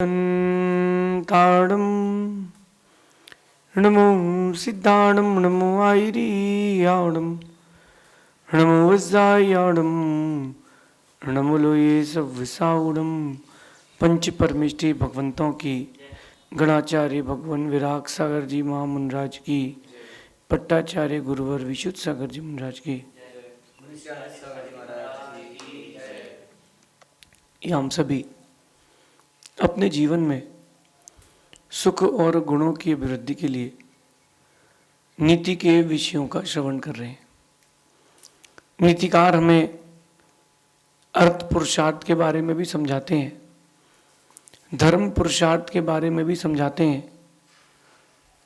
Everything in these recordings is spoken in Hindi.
ताड़म नमो सिद्धाणम नमो आयरियाणम नमो वज्रायाणम नमो लोये सब विसाउडम। पंच परमिष्टि भगवंतों की, गणाचार्य भगवान विराग सागर जी महामुनराज की, पट्टाचार्य गुरुवर विशुद्ध सागर जी मुनराज की। ये हम सभी अपने जीवन में सुख और गुणों की अभिवृद्धि के लिए नीति के विषयों का श्रवण कर रहे हैं। नीतिकार हमें अर्थ पुरुषार्थ के बारे में भी समझाते हैं, धर्म पुरुषार्थ के बारे में भी समझाते हैं,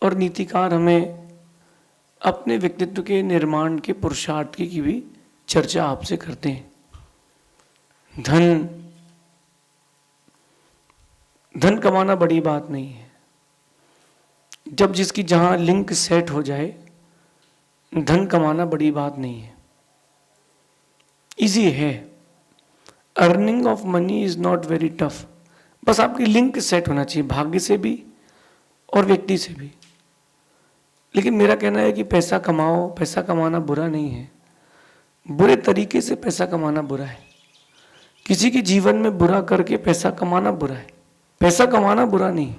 और नीतिकार हमें अपने व्यक्तित्व के निर्माण के पुरुषार्थ की भी चर्चा आपसे करते हैं। धन कमाना बड़ी बात नहीं है। जब जिसकी जहां लिंक सेट हो जाए, धन कमाना बड़ी बात नहीं है, इजी है। Earning of money is not very tough. बस आपकी लिंक सेट होना चाहिए, भाग्य से भी और व्यक्ति से भी। लेकिन मेरा कहना है कि पैसा कमाओ, पैसा कमाना बुरा नहीं है, बुरे तरीके से पैसा कमाना बुरा है। किसी के जीवन में बुरा करके पैसा कमाना बुरा है। पैसा कमाना बुरा नहीं।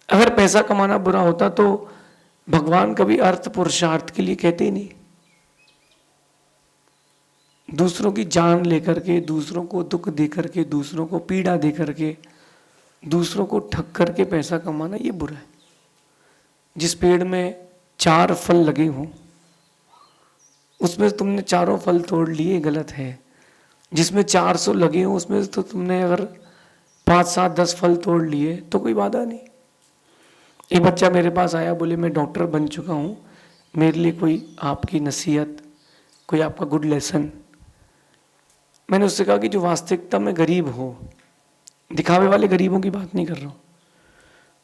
अगर पैसा कमाना बुरा होता तो भगवान कभी अर्थ पुरुषार्थ के लिए कहते ही नहीं। दूसरों की जान लेकर के, दूसरों को दुख दे करके, दूसरों को पीड़ा दे करके, दूसरों को ठग करके पैसा कमाना ये बुरा है। जिस पेड़ में 4 फल लगे हों उसमें तुमने चारों फल तोड़ लिए, गलत है। जिसमें 400 लगे हों उसमें तो तुमने अगर 5, 7, 10 फल तोड़ लिए तो कोई बाधा नहीं। एक बच्चा मेरे पास आया, बोले मैं डॉक्टर बन चुका हूँ, मेरे लिए कोई आपकी नसीहत, कोई आपका गुड लेसन। मैंने उससे कहा कि जो वास्तविकता में गरीब हो, दिखावे वाले गरीबों की बात नहीं कर रहा हूँ,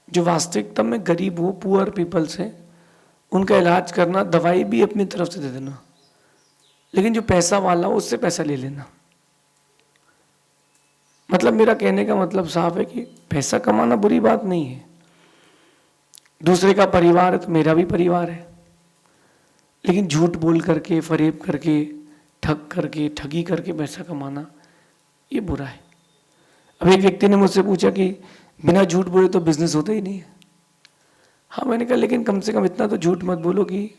जो वास्तविकता में गरीब हो, पुअर पीपल्स हैं, उनका इलाज करना, दवाई भी अपनी तरफ से दे देना, लेकिन जो पैसा वाला हो उससे पैसा ले लेना। मतलब मेरा कहने का मतलब साफ है कि पैसा कमाना बुरी बात नहीं है। दूसरे का परिवार है तो मेरा भी परिवार है, लेकिन झूठ बोल करके, फरेब करके, ठग करके, ठगी करके पैसा कमाना ये बुरा है। अब एक व्यक्ति ने मुझसे पूछा कि बिना झूठ बोले तो बिजनेस होता ही नहीं है। हाँ, मैंने कहा लेकिन कम से कम इतना तो झूठ मत बोलो कि,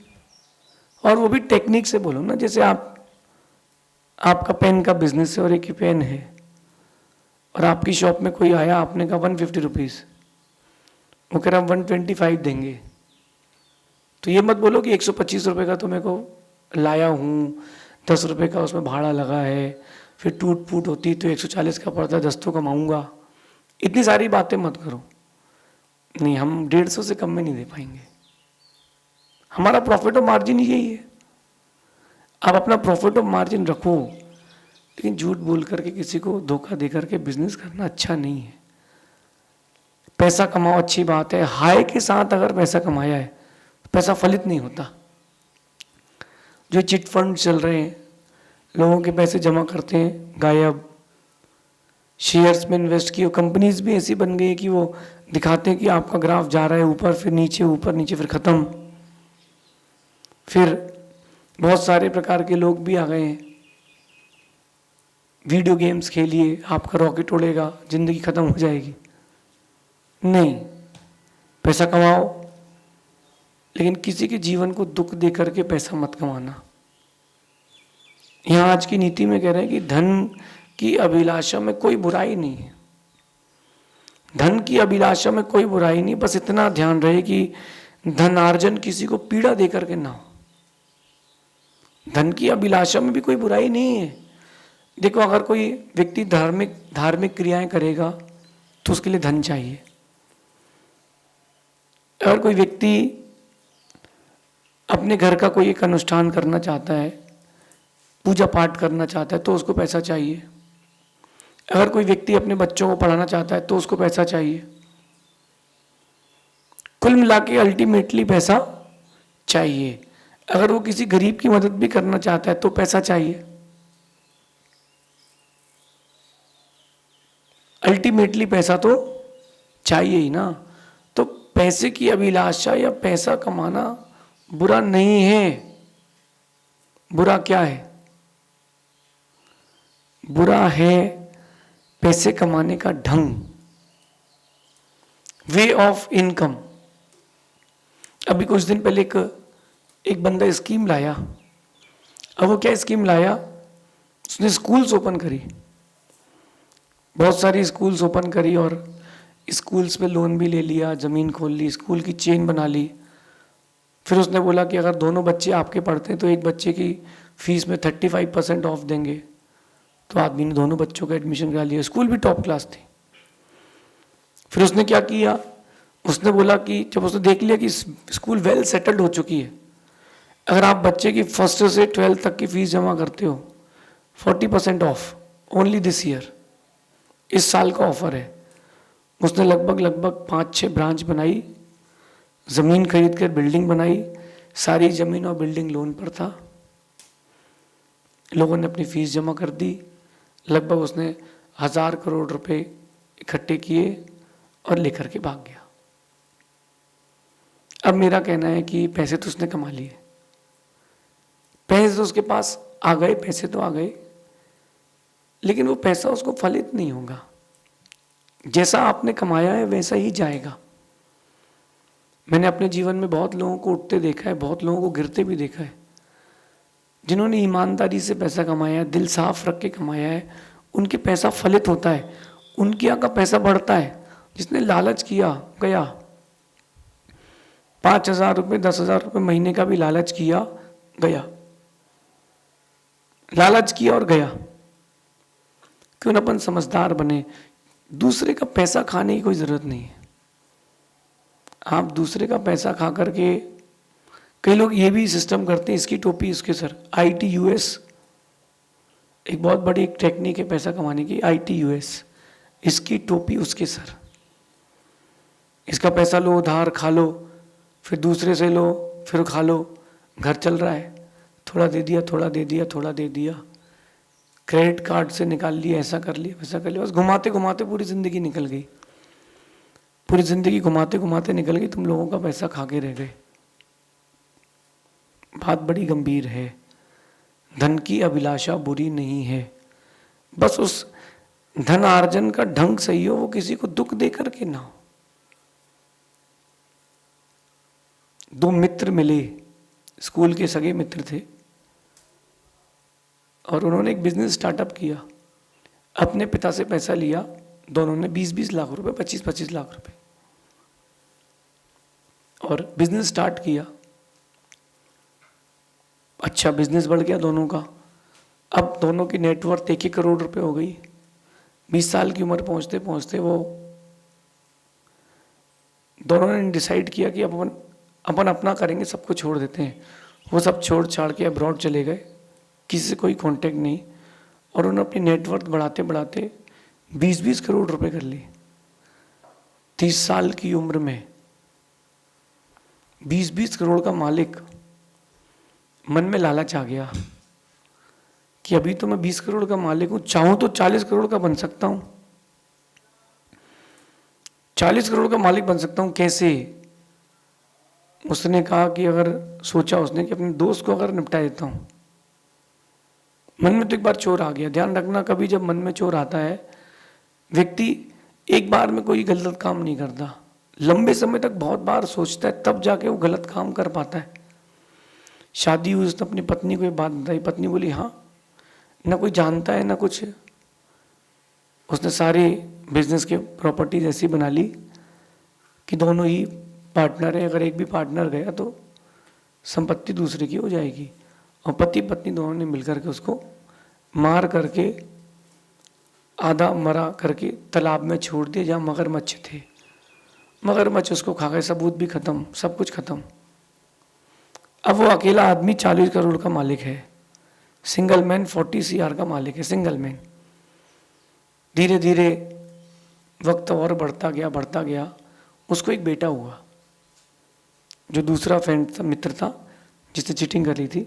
और वो भी टेक्निक से बोलो ना। जैसे आपका पेन का बिजनेस है और एक ही पेन है, और आपकी शॉप में कोई आया, आपने कहा 150 रुपीज़, वो कह रहा 125 देंगे, तो ये मत बोलो कि 125 रुपये का तो मेरे को लाया हूँ, 10 रुपये का उसमें भाड़ा लगा है, फिर टूट फूट होती तो 140 का पड़ता, 10 तो कमाऊँगा। इतनी सारी बातें मत करो। नहीं, हम 150 से कम में नहीं दे पाएंगे। हमारा प्रॉफिट और मार्जिन यही है। आप अपना प्रॉफिट और मार्जिन रखो, लेकिन झूठ बोल करके, किसी को धोखा दे करके बिजनेस करना अच्छा नहीं है। पैसा कमाओ, अच्छी बात है, हाय के साथ अगर पैसा कमाया है तो पैसा फलित नहीं होता। जो चिट फंड चल रहे हैं, लोगों के पैसे जमा करते हैं, गायब। शेयर्स में इन्वेस्ट किए, कंपनीज भी ऐसी बन गई है कि वो दिखाते हैं कि आपका ग्राफ जा रहा है ऊपर, फिर नीचे, ऊपर नीचे, फिर खत्म। फिर बहुत सारे प्रकार के लोग भी आ गए हैं, वीडियो गेम्स खेलिए, आपका रॉकेट उड़ेगा, जिंदगी खत्म हो जाएगी। नहीं, पैसा कमाओ, लेकिन किसी के जीवन को दुख दे करके पैसा मत कमाना। यहाँ आज की नीति में कह रहे हैं कि धन की अभिलाषा में कोई बुराई नहीं है। धन की अभिलाषा में कोई बुराई नहीं, बस इतना ध्यान रहे कि धनार्जन किसी को पीड़ा दे करके ना हो। धन की अभिलाषा में भी कोई बुराई नहीं है। देखो, अगर कोई व्यक्ति धार्मिक क्रियाएं करेगा तो उसके लिए धन चाहिए। अगर कोई व्यक्ति अपने घर का कोई एक अनुष्ठान करना चाहता है, पूजा पाठ करना चाहता है, तो उसको पैसा चाहिए। अगर कोई व्यक्ति अपने बच्चों को पढ़ाना चाहता है तो उसको पैसा चाहिए। कुल मिला के अल्टीमेटली पैसा चाहिए। अगर वो किसी गरीब की मदद भी करना चाहता है तो पैसा चाहिए। अल्टीमेटली पैसा तो चाहिए ही ना। तो पैसे की अभिलाषा या पैसा कमाना बुरा नहीं है। बुरा क्या है? बुरा है पैसे कमाने का ढंग, वे ऑफ इनकम। अभी कुछ दिन पहले एक बंदा स्कीम लाया। अब वो क्या स्कीम लाया? उसने स्कूल्स ओपन करी, बहुत सारी स्कूल्स ओपन करी और स्कूल्स पे लोन भी ले लिया, ज़मीन खोल ली, स्कूल की चेन बना ली। फिर उसने बोला कि अगर दोनों बच्चे आपके पढ़ते हैं तो एक बच्चे की फीस में 35% ऑफ देंगे। तो आदमी ने दोनों बच्चों का एडमिशन करा लिया, स्कूल भी टॉप क्लास थी। फिर उसने क्या किया? उसने बोला कि जब उसने देख लिया कि स्कूल वेल सेटल्ड हो चुकी है, अगर आप बच्चे की फर्स्ट से 12th तक की फीस जमा करते हो 40% ऑफ ओनली दिस ईयर, इस साल का ऑफर है। उसने लगभग 5-6 ब्रांच बनाई, ज़मीन खरीद कर बिल्डिंग बनाई, सारी ज़मीन और बिल्डिंग लोन पर था। लोगों ने अपनी फीस जमा कर दी, लगभग उसने 1000 करोड़ रुपए इकट्ठे किए और लेकर के भाग गया। अब मेरा कहना है कि पैसे तो उसने कमा लिए, पैसे तो उसके पास आ गए, पैसे तो आ गए, लेकिन वो पैसा उसको फलित नहीं होगा। जैसा आपने कमाया है वैसा ही जाएगा। मैंने अपने जीवन में बहुत लोगों को उठते देखा है, बहुत लोगों को गिरते भी देखा है। जिन्होंने ईमानदारी से पैसा कमाया है, दिल साफ रख के कमाया है, उनके पैसा फलित होता है, उनके यहाँ का पैसा बढ़ता है। जिसने लालच किया गया, 5,000 रुपये 10,000 रुपये महीने का भी लालच किया गया, लालच किया और गया। क्यों न अपन समझदार बने। दूसरे का पैसा खाने की कोई जरूरत नहीं है। आप दूसरे का पैसा खा करके, कई लोग ये भी सिस्टम करते हैं, इसकी टोपी इसके सर, ITUS एक बहुत बड़ी एक टेक्निक है पैसा कमाने की, ITUS, इसकी टोपी उसके सर। इसका पैसा लो, उधार खा लो, फिर दूसरे से लो, फिर खा लो, घर चल रहा है, थोड़ा दे दिया, थोड़ा दे दिया, थोड़ा दे दिया, क्रेडिट कार्ड से निकाल लिया, ऐसा कर लिया, वैसा कर लिया, बस घुमाते घुमाते पूरी ज़िंदगी निकल गई। पूरी ज़िंदगी घुमाते घुमाते निकल गई, तुम लोगों का पैसा खा के रह गए। बात बड़ी गंभीर है। धन की अभिलाषा बुरी नहीं है, बस उस धन अर्जन का ढंग सही हो, वो किसी को दुख दे करके ना हो। 2 मित्र मिले, स्कूल के सगे मित्र थे, और उन्होंने एक बिजनेस स्टार्टअप किया। अपने पिता से पैसा लिया, दोनों ने 20-20 लाख रुपए, 25-25 लाख रुपए, और बिजनेस स्टार्ट किया। अच्छा बिजनेस बढ़ गया दोनों का। अब दोनों की नेटवर्थ 1-1 करोड़ रुपए हो गई। 20 साल की उम्र पहुंचते पहुंचते वो दोनों ने डिसाइड किया कि अपन अपना करेंगे, सबको छोड़ देते हैं। वो सब छोड़ छाड़ के अब्रॉड चले गए, किसी से कोई कांटेक्ट नहीं, और उन्होंने अपनी नेटवर्थ बढ़ाते बढ़ाते 20-20 करोड़ रुपए कर लिए। 30 साल की उम्र में 20-20 करोड़ का मालिक। मन में लालच आ गया कि अभी तो मैं 20 करोड़ का मालिक हूं, चाहूं तो 40 करोड़ का बन सकता हूं। 40 करोड़ का मालिक बन सकता हूं कैसे? उसने कहा कि अगर सोचा उसने कि अपने दोस्त को अगर निपटा देता हूं। मन में तो एक बार चोर आ गया। ध्यान रखना, कभी जब मन में चोर आता है, व्यक्ति एक बार में कोई गलत काम नहीं करता, लंबे समय तक बहुत बार सोचता है, तब जाके वो गलत काम कर पाता है। शादी हुई, उसने अपनी पत्नी को ये बात बताई। पत्नी बोली हाँ, ना कोई जानता है ना कुछ। उसने सारी बिजनेस के प्रॉपर्टीज ऐसी बना ली कि दोनों ही पार्टनर है, अगर एक भी पार्टनर गया तो संपत्ति दूसरे की हो जाएगी। और पति पत्नी दोनों ने मिलकर के उसको मार करके, आधा मरा करके तालाब में छोड़ दिया जहाँ मगरमच्छ थे। मगरमच्छ उसको खा गए, सबूत भी खत्म, सब कुछ खत्म। अब वो अकेला आदमी 40 करोड़ का मालिक है, सिंगल मैन 40 CR का मालिक है, सिंगल मैन। धीरे धीरे वक्त और बढ़ता गया। उसको एक बेटा हुआ, जो दूसरा फ्रेंड था, मित्र था, जिसने चीटिंग कर रही थी,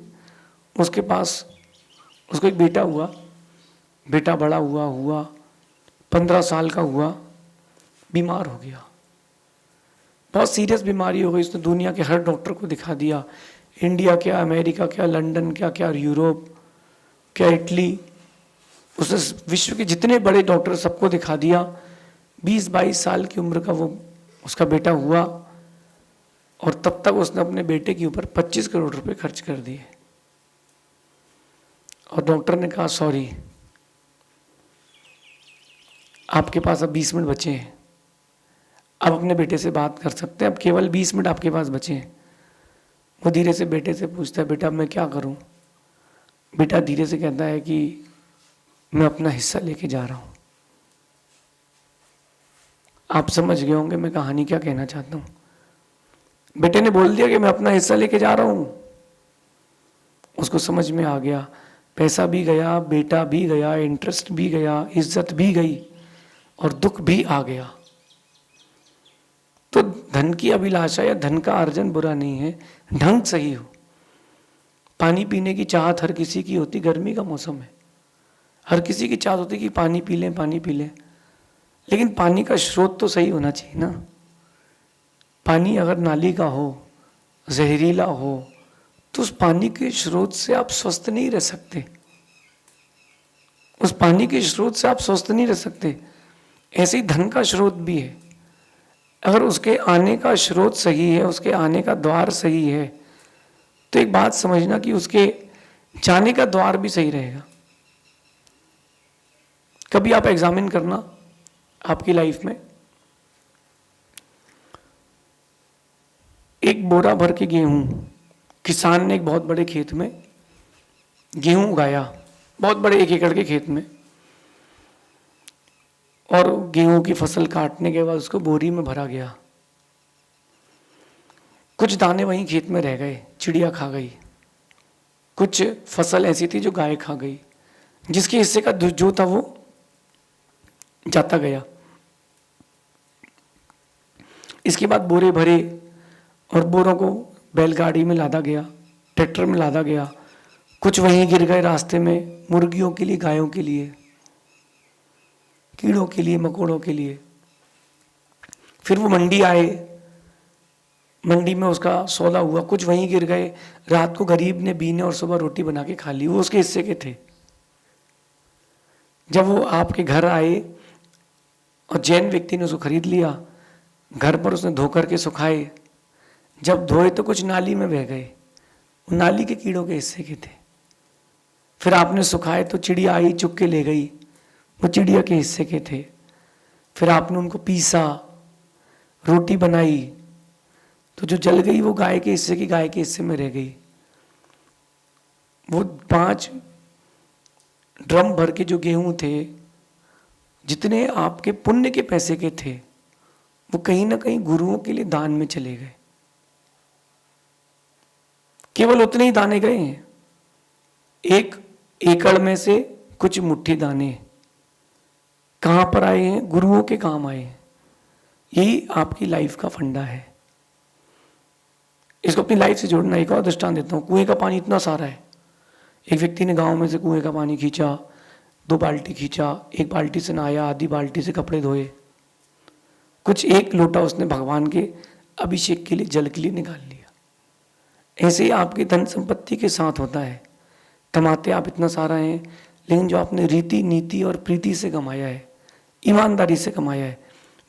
उसके पास उसको एक बेटा हुआ। बेटा बड़ा हुआ, 15 साल का हुआ, बीमार हो गया, बहुत सीरियस बीमारी हो गई। उसने दुनिया के हर डॉक्टर को दिखा दिया, इंडिया क्या, अमेरिका क्या, लंदन क्या क्या, यूरोप क्या, इटली, उसने विश्व के जितने बड़े डॉक्टर सबको दिखा दिया। 20-22 साल की उम्र का वो उसका बेटा हुआ, और तब तक उसने अपने बेटे के ऊपर 25 करोड़ रुपए खर्च कर दिए। और डॉक्टर ने कहा सॉरी, आपके पास अब 20 मिनट बचे हैं, आप अपने बेटे से बात कर सकते हैं, अब केवल 20 मिनट आपके पास बचे हैं। वो धीरे से बेटे से पूछता है, बेटा मैं क्या करूं? बेटा धीरे से कहता है कि मैं अपना हिस्सा लेके जा रहा हूं। आप समझ गए होंगे मैं कहानी क्या कहना चाहता हूं। बेटे ने बोल दिया कि मैं अपना हिस्सा लेके जा रहा हूं। उसको समझ में आ गया, पैसा भी गया, बेटा भी गया, इंटरेस्ट भी गया, इज्जत भी गई, और दुख भी आ गया। तो धन की अभिलाषा या धन का अर्जन बुरा नहीं है, ढंग सही हो। पानी पीने की चाहत हर किसी की होती, गर्मी का मौसम है, हर किसी की चाहत होती कि पानी पी लें, पानी पी लें, लेकिन पानी का स्रोत तो सही होना चाहिए ना। पानी अगर नाली का हो, जहरीला हो, तो उस पानी के स्रोत से आप स्वस्थ नहीं रह सकते। उस पानी के स्रोत से आप स्वस्थ नहीं रह सकते। ऐसे ही धन का स्रोत भी है, अगर उसके आने का स्रोत सही है, उसके आने का द्वार सही है, तो एक बात समझना कि उसके जाने का द्वार भी सही रहेगा। कभी आप एग्जामिन करना आपकी लाइफ में, एक बोरा भर के गेहूं किसान ने एक बहुत बड़े खेत में गेहूं उगाया, बहुत बड़े 1 एकड़ के खेत में, और गेहूं की फसल काटने के बाद उसको बोरी में भरा गया। कुछ दाने वहीं खेत में रह गए, चिड़िया खा गई। कुछ फसल ऐसी थी जो गाय खा गई, जिसके हिस्से का जो था वो जाता गया। इसके बाद बोरे भरे, और बोरों को बैलगाड़ी में लादा गया, ट्रैक्टर में लादा गया। कुछ वहीं गिर गए रास्ते में, मुर्गियों के लिए, गायों के लिए, कीड़ों के लिए, मकोड़ों के लिए। फिर वो मंडी आए, मंडी में उसका सौदा हुआ, कुछ वहीं गिर गए। रात को गरीब ने बीने और सुबह रोटी बना के खा ली, वो उसके हिस्से के थे। जब वो आपके घर आए और जैन व्यक्ति ने उसको खरीद लिया, घर पर उसने धो करके सुखाए, जब धोए तो कुछ नाली में बह गए, वो नाली के कीड़ों के हिस्से के थे। फिर आपने सुखाए तो चिड़िया आई, चुग के ले गई, वो चिड़िया के हिस्से के थे। फिर आपने उनको पीसा, रोटी बनाई, तो जो जल गई वो गाय के हिस्से की, गाय के हिस्से में रह गई। वो 5 ड्रम भर के जो गेहूं थे, जितने आपके पुण्य के पैसे के थे, वो कहीं ना कहीं गुरुओं के लिए दान में चले गए। केवल उतने ही दाने गए हैं, 1 एकड़ में से कुछ मुट्ठी दाने कहां पर आए हैं? गुरुओं के काम आए हैं। यही आपकी लाइफ का फंडा है। इसको अपनी लाइफ से जोड़ना। एक और दृष्टांत देता हूं, कुएं का पानी इतना सारा है, एक व्यक्ति ने गांव में से कुएं का पानी खींचा, 2 बाल्टी खींचा, 1 बाल्टी से नहाया, आधी बाल्टी से कपड़े धोए, कुछ 1 लोटा उसने भगवान के अभिषेक के लिए, जल के लिए निकाल लिया। ऐसे ही आपकी धन संपत्ति के साथ होता है। कमाते आप इतना सारा हैं, लेकिन जो आपने रीति, नीति और प्रीति से कमाया है, ईमानदारी से कमाया है,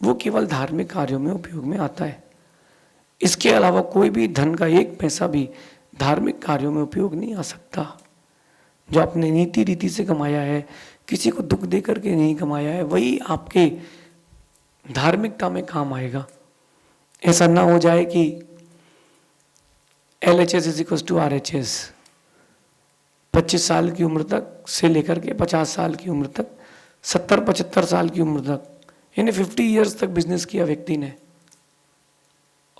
वो केवल धार्मिक कार्यों में उपयोग में आता है। इसके अलावा कोई भी धन का 1 पैसा भी धार्मिक कार्यों में उपयोग नहीं आ सकता। जो आपने नीति रीति से कमाया है, किसी को दुख दे करके नहीं कमाया है, वही आपके धार्मिकता में काम आएगा। ऐसा ना हो जाए कि LHS is equal to RHS, 25 साल की उम्र तक से लेकर के 50 साल की उम्र तक, 70-75 साल की उम्र तक, यानी 50 ईयर्स तक बिजनेस किया व्यक्ति ने,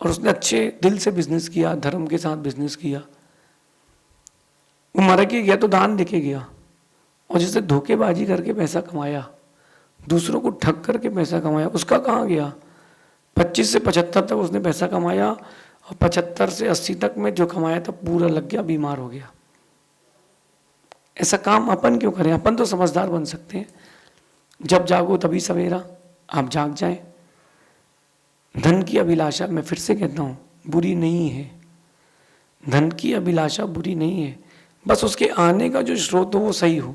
और उसने अच्छे दिल से बिजनेस किया, धर्म के साथ बिजनेस किया। वो मर के गया तो दान देके गया, और जिससे धोखेबाजी करके पैसा कमाया, दूसरों को ठग करके पैसा कमाया, उसका कहाँ गया? 25 से 75 तक उसने पैसा कमाया, और 75 से 80 तक में जो कमाया था पूरा लग गया, बीमार हो गया। ऐसा काम अपन क्यों करें? अपन तो समझदार बन सकते हैं। जब जागो तभी सवेरा, आप जाग जाएं। धन की अभिलाषा, मैं फिर से कहता हूं, बुरी नहीं है। धन की अभिलाषा बुरी नहीं है, बस उसके आने का जो स्रोत हो वो सही हो।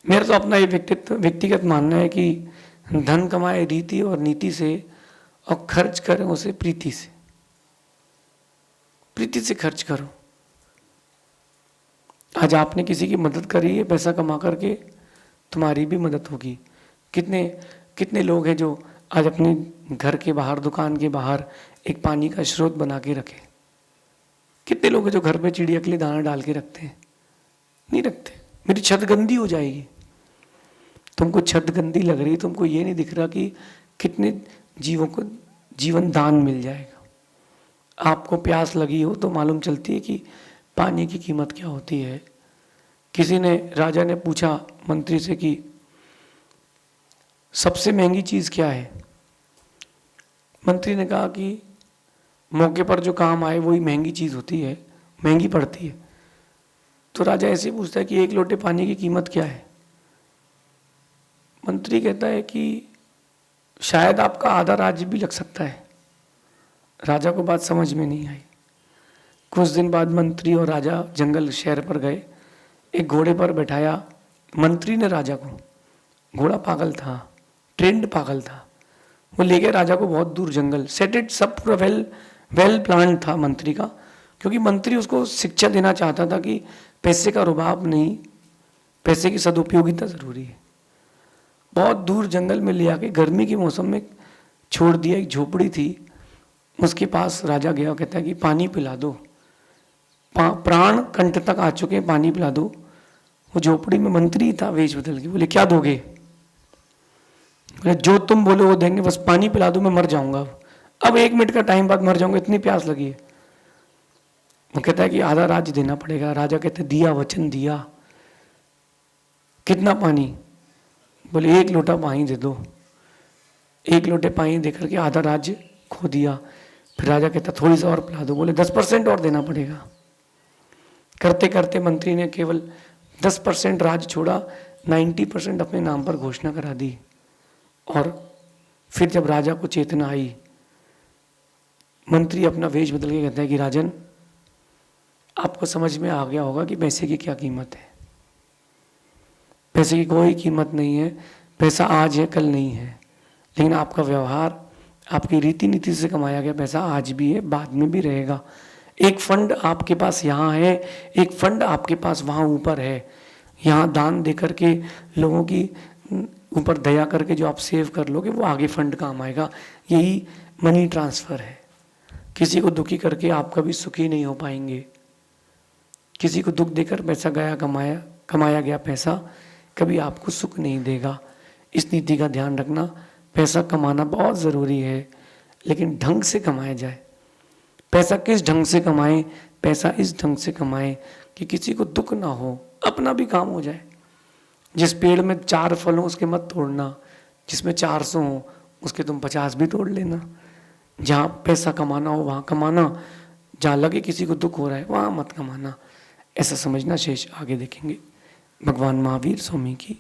मेरा तो अपना ये व्यक्तिगत मानना है कि धन कमाए रीति और नीति से, और खर्च करें उसे प्रीति से। प्रीति से खर्च करो। आज आपने किसी की मदद करी है, पैसा कमा करके तुम्हारी भी मदद होगी। कितने कितने लोग हैं जो आज अपने घर के बाहर, दुकान के बाहर एक पानी का स्रोत बना के रखे। कितने लोग हैं जो घर पे चिड़िया के लिए दाना डाल के रखते हैं? नहीं रखते। मेरी छत गंदी हो जाएगी। तुमको छत गंदी लग रही, तुमको ये नहीं दिख रहा कि कितने जीवों को जीवन दान मिल जाएगा। आपको प्यास लगी हो तो मालूम चलती है कि पानी की कीमत क्या होती है। किसी ने, राजा ने पूछा मंत्री से कि सबसे महंगी चीज़ क्या है? मंत्री ने कहा कि मौके पर जो काम आए वही महंगी चीज़ होती है, महंगी पड़ती है। तो राजा ऐसे पूछता है कि 1 लोटे पानी की कीमत क्या है? मंत्री कहता है कि शायद आपका आधा राज्य भी लग सकता है। राजा को बात समझ में नहीं आई। कुछ दिन बाद मंत्री और राजा जंगल शहर पर गए। एक घोड़े पर बैठाया मंत्री ने राजा को। घोड़ा पागल था, ट्रेंड पागल था। वो ले गया राजा को बहुत दूर जंगल, सेटेड, सब पूरा वेल प्लान था मंत्री का, क्योंकि मंत्री उसको शिक्षा देना चाहता था कि पैसे का रुबाब नहीं, पैसे की सदुपयोगिता जरूरी है। बहुत दूर जंगल में ले आके गर्मी के मौसम में छोड़ दिया। एक झोपड़ी थी, उसके पास राजा गया, कहता है कि पानी पिला दो, प्राण कंठ तक आ चुके हैं, पानी पिला दो। वो झोपड़ी में मंत्री था वेश बदल के। बोले क्या दोगे? बोले जो तुम बोले वो देंगे, बस पानी पिला दो, मैं मर जाऊंगा। अब 1 मिनट का टाइम बाद मर जाऊंगा, इतनी प्यास लगी है। वो कहता है कि आधा राज्य देना पड़ेगा। राजा कहते दिया, वचन दिया। कितना पानी? बोले 1 लोटा पानी दे दो। 1 लोटे पानी दे करके आधा राज्य खो दिया। फिर राजा कहता थोड़ी सा और पिला दो। बोले 10% और देना पड़ेगा। करते करते मंत्री ने केवल 10% राज्य छोड़ा, 90% अपने नाम पर घोषणा करा दी। और फिर जब राजा को चेतना आई, मंत्री अपना वेश बदल के कहता है कि राजन, आपको समझ में आ गया होगा कि पैसे की क्या कीमत है। पैसे की कोई कीमत नहीं है। पैसा आज है, कल नहीं है। लेकिन आपका व्यवहार, आपकी रीति नीति से कमाया गया पैसा आज भी है, बाद में भी रहेगा। एक फंड आपके पास यहाँ है, एक फंड आपके पास वहाँ ऊपर है। यहाँ दान दे करके, लोगों की ऊपर दया करके जो आप सेव कर लोगे, वो आगे फंड काम आएगा। यही मनी ट्रांसफ़र है। किसी को दुखी करके आप कभी सुखी नहीं हो पाएंगे। किसी को दुख देकर पैसा गया, कमाया गया पैसा कभी आपको सुख नहीं देगा। इस नीति का ध्यान रखना। पैसा कमाना बहुत ज़रूरी है, लेकिन ढंग से कमाया जाए। पैसा किस ढंग से कमाएं? पैसा इस ढंग से कमाएं कि किसी को दुख ना हो, अपना भी काम हो जाए। जिस पेड़ में 4 फल हो उसके मत तोड़ना, जिसमें 400 हो उसके तुम 50 भी तोड़ लेना। जहाँ पैसा कमाना हो वहाँ कमाना, जहाँ लगे किसी को दुख हो रहा है वहाँ मत कमाना। ऐसा समझना। शेष आगे देखेंगे। भगवान महावीर स्वामी की